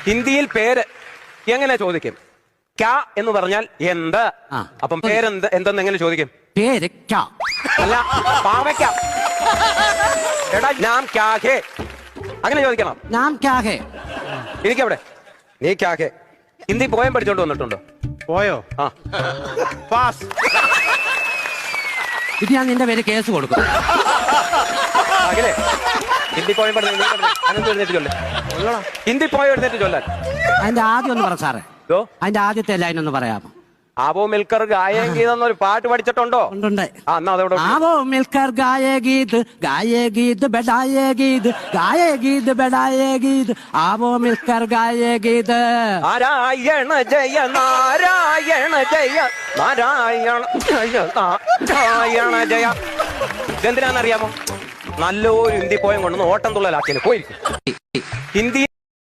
ഹിന്ദിയിൽ പേര് എങ്ങനെ ചോദിക്കും? ക്യാ എന്ന് പറഞ്ഞാൽ എന്ത്. അപ്പം പേരെന്ത് എന്തെന്ന് എങ്ങനെ ചോദിക്കും? പേര് ക്യാ അല്ല, പാവയ്ക്ക. എടാ നാം ക്യാ ഹേ അങ്ങനെ ചോദിക്കണം. നാം ക്യാ ഹേ. ഇരിക്കവിടെ. നീ ക്യാ ഹേ ഹിന്ദി പോയം പഠിച്ചോണ്ട് വന്നിട്ടുണ്ടോ? പോയോ? ആ, പാസ്. ഇത് ഞാൻ നിന്റെ പേര് കേസ് കൊടുക്കും. അഖിലേ, ഹിന്ദി പോയം പഠിച്ചു അനന്ത് എഴുന്നേറ്റ് ചൊല്ലേ. ഹിന്ദി പോയം എഴുന്നേറ്റ് ചൊല്ലാൻ. അതിന്റെ ആദ്യം ഒന്ന് പറ സാറേ. ഇതോ അതിന്റെ ആദ്യത്തെ ലൈൻ ഒന്ന് പറയാമോ? ആവോ മിൽക്കർ ഗായേഗീത് എന്നൊരു പാട്ട് പഠിച്ചിട്ടുണ്ടോ? ഉണ്ട്. ആ, എന്നാ അതവിടെ ആവോ മിൽക്കർ ഗായേഗീത് ഗായേഗീത് ബെഡായേഗീത് ഗായേഗീത് ബെഡായേഗീത് ആവോ മിൽക്കർ ഗായേഗീത്. നാരായണ ജയ നാരായണ ജയ നാരായണ ജയ നാരായണ ജയ. ഇതെന്തിനാണെന്നറിയാമോ? നല്ലൊരു ഹിന്ദി പോയം കൊണ്ടുവന്ന് ഓട്ടം തുള്ളലാക്കിയത് പോയിരിക്കും. ഹിന്ദി